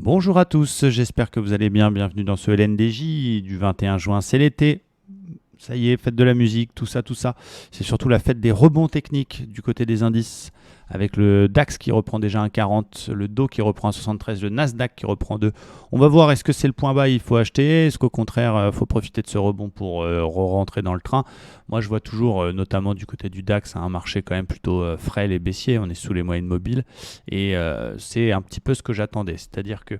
Bonjour à tous, j'espère que vous allez bien. Bienvenue dans ce LNDJ du 21 juin. C'est l'été. Ça y est, fête de la musique, tout ça, tout ça. C'est surtout la fête des rebonds techniques du côté des indices, avec le DAX qui reprend déjà un 40, le Dow qui reprend un 73, le Nasdaq qui reprend 2. On va voir, est-ce que c'est le point bas, il faut acheter? Est-ce qu'au contraire, il faut profiter de ce rebond pour rentrer dans le train? Moi, je vois toujours, notamment du côté du DAX, un marché quand même plutôt frêle et baissier. On est sous les moyennes mobiles. Et c'est un petit peu ce que j'attendais. C'est-à-dire que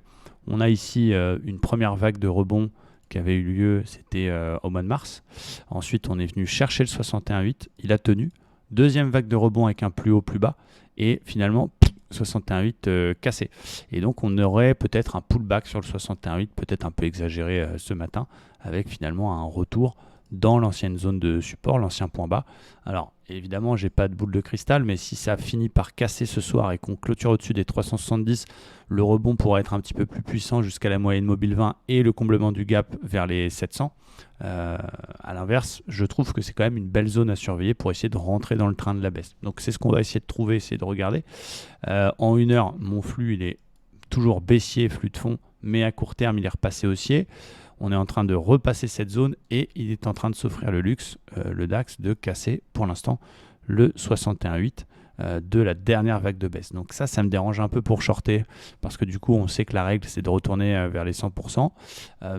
on a ici une première vague de rebond qui avait eu lieu, c'était au mois de mars. Ensuite, on est venu chercher le 61,8, il a tenu. Deuxième vague de rebond avec un plus haut, plus bas. Et finalement, 61,8 cassé. Et donc, on aurait peut-être un pullback sur le 61,8, peut-être un peu exagéré ce matin, avec finalement un retour dans l'ancienne zone de support, l'ancien point bas. Alors, évidemment, j'ai pas de boule de cristal, mais si ça finit par casser ce soir et qu'on clôture au-dessus des 370, le rebond pourrait être un petit peu plus puissant jusqu'à la moyenne mobile 20 et le comblement du gap vers les 700. À l'inverse, je trouve que c'est quand même une belle zone à surveiller pour essayer de rentrer dans le train de la baisse. Donc c'est ce qu'on va essayer de trouver, essayer de regarder. En une heure, mon flux, il est toujours baissier, flux de fond, mais à court terme, il est repassé haussier. On est en train de repasser cette zone et il est en train de s'offrir le luxe, le DAX, de casser pour l'instant le 61,8 de la dernière vague de baisse. Donc ça me dérange un peu pour shorter parce que du coup, on sait que la règle, c'est de retourner vers les 100%.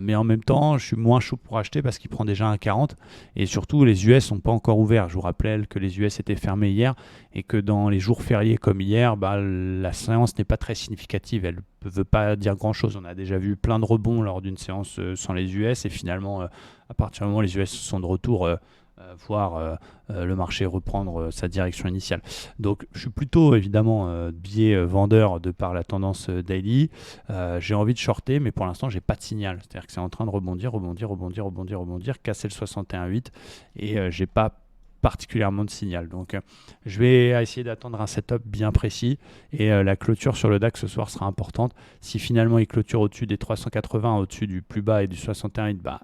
Mais en même temps, je suis moins chaud pour acheter parce qu'il prend déjà un 40 et surtout, les US sont pas encore ouverts. Je vous rappelle que les US étaient fermés hier et que dans les jours fériés comme hier, la séance n'est pas très significative. Elle ne veut pas dire grand-chose. On a déjà vu plein de rebonds lors d'une séance sans les US et finalement, à partir du moment où les US sont de retour, voir le marché reprendre sa direction initiale. Donc je suis plutôt évidemment biais vendeur de par la tendance daily. J'ai envie de shorter, mais pour l'instant j'ai pas de signal. C'est-à-dire que c'est en train de rebondir, casser le 61,8 et j'ai pas particulièrement de signal. Donc je vais essayer d'attendre un setup bien précis et la clôture sur le DAX ce soir sera importante. Si finalement il clôture au-dessus des 380, au-dessus du plus bas et du 61,8,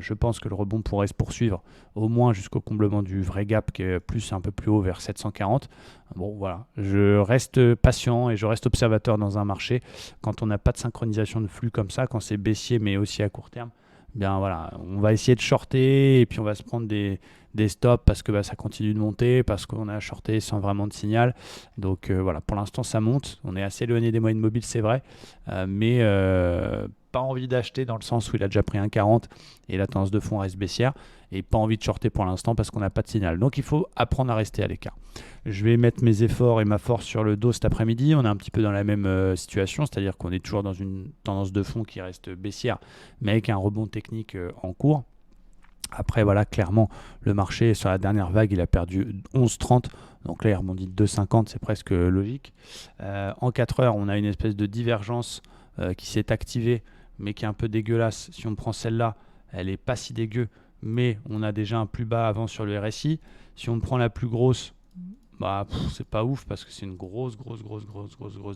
je pense que le rebond pourrait se poursuivre au moins jusqu'au comblement du vrai gap qui est un peu plus haut vers 740. Bon voilà, je reste patient et je reste observateur dans un marché. Quand on n'a pas de synchronisation de flux comme ça, quand c'est baissier mais aussi à court terme, bien voilà, on va essayer de shorter et puis on va se prendre des stops parce que ça continue de monter, parce qu'on a shorté sans vraiment de signal. Donc voilà, pour l'instant ça monte, on est assez éloigné des moyennes mobiles, c'est vrai, mais pas envie d'acheter dans le sens où il a déjà pris un 40 et la tendance de fond reste baissière, et pas envie de shorter pour l'instant parce qu'on n'a pas de signal. Donc il faut apprendre à rester à l'écart. Je vais mettre mes efforts et ma force sur le dos cet après-midi. On est un petit peu dans la même situation, c'est-à-dire qu'on est toujours dans une tendance de fond qui reste baissière, mais avec un rebond technique en cours. Après, voilà, clairement, le marché, sur la dernière vague, il a perdu 11,30. Donc là, il rebondit de 2,50, c'est presque logique. En 4 heures, on a une espèce de divergence qui s'est activée, mais qui est un peu dégueulasse. Si on prend celle-là, elle n'est pas si dégueu, mais on a déjà un plus bas avant sur le RSI. Si on prend la plus grosse, c'est pas ouf parce que c'est une grosse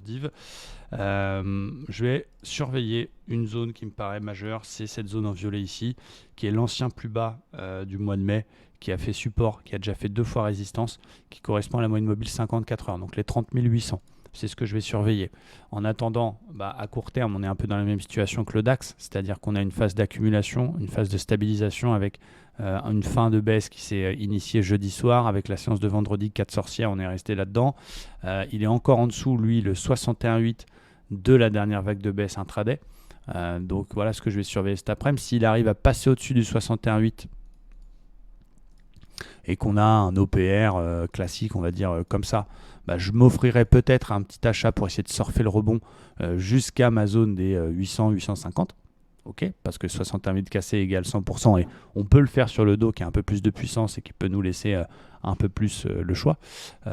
div. Je vais surveiller une zone qui me paraît majeure, c'est cette zone en violet ici, qui est l'ancien plus bas du mois de mai, qui a fait support, qui a déjà fait 2 fois résistance, qui correspond à la moyenne mobile 54 heures, donc les 30 800. C'est ce que je vais surveiller. En attendant, à court terme, on est un peu dans la même situation que le DAX, c'est-à-dire qu'on a une phase d'accumulation, une phase de stabilisation avec une fin de baisse qui s'est initiée jeudi soir avec la séance de vendredi 4 sorcières, on est resté là-dedans. Il est encore en dessous, lui, le 61,8 de la dernière vague de baisse intraday. Donc voilà ce que je vais surveiller cet après-midi. S'il arrive à passer au-dessus du 61,8 et qu'on a un OPR classique, on va dire comme ça, je m'offrirai peut-être un petit achat pour essayer de surfer le rebond jusqu'à ma zone des 800-850. Ok, parce que 61 000 cassés égale 100% et on peut le faire sur le dos qui a un peu plus de puissance et qui peut nous laisser un peu plus le choix.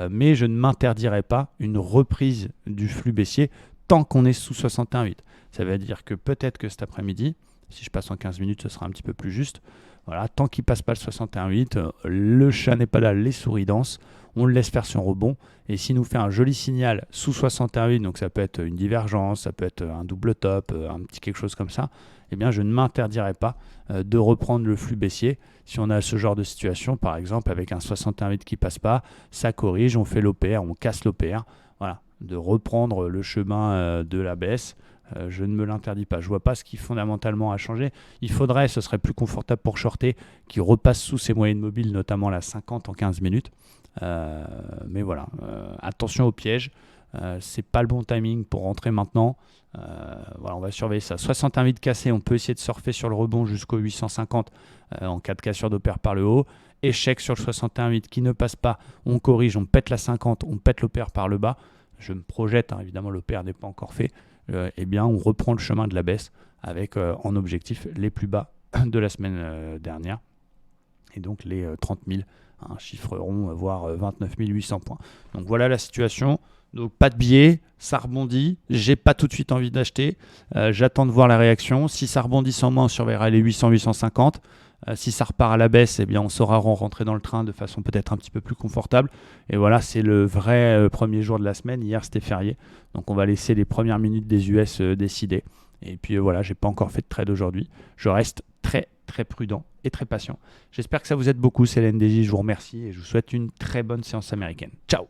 Mais je ne m'interdirai pas une reprise du flux baissier tant qu'on est sous 61,8. Ça veut dire que peut-être que cet après-midi, si je passe en 15 minutes, ce sera un petit peu plus juste. Voilà, tant qu'il ne passe pas le 61,8, le chat n'est pas là, les souris dansent. On le laisse faire son rebond. Et s'il nous fait un joli signal sous 61,8, donc ça peut être une divergence, ça peut être un double top, un petit quelque chose comme ça, eh bien je ne m'interdirai pas de reprendre le flux baissier. Si on a ce genre de situation, par exemple avec un 61,8 qui passe pas, ça corrige, on fait l'OPR, on casse l'OPR. Voilà, de reprendre le chemin de la baisse Je ne me l'interdis pas. Je vois pas ce qui fondamentalement a changé. Il faudrait, ce serait plus confortable pour shorter, qu'il repasse sous ses moyennes mobiles, notamment la 50 en 15 minutes. Mais voilà, attention au piège. C'est pas le bon timing pour rentrer maintenant. Voilà, on va surveiller ça. 61,8 cassé, on peut essayer de surfer sur le rebond jusqu'au 850 en cas de cassure de paire par le haut. Échec sur le 61,8 qui ne passe pas, on corrige, on pète la 50, on pète l'OPR par le bas. Je me projette, évidemment l'OPR n'est pas encore fait. Eh bien on reprend le chemin de la baisse avec en objectif les plus bas de la semaine dernière. Et donc les 30 000 chiffreront, voire 29 800 points. Donc voilà la situation. Donc pas de biais, ça rebondit. J'ai pas tout de suite envie d'acheter. J'attends de voir la réaction. Si ça rebondit sans moi, on surveillera les 800-850. Si ça repart à la baisse, eh bien on saura rentrer dans le train de façon peut-être un petit peu plus confortable. Et voilà, c'est le vrai premier jour de la semaine. Hier, c'était férié. Donc on va laisser les premières minutes des US décider. Et puis voilà, j'ai pas encore fait de trade aujourd'hui. Je reste très très prudent et très patient. J'espère que ça vous aide beaucoup. C'est l'NDJ. Je vous remercie et je vous souhaite une très bonne séance américaine. Ciao!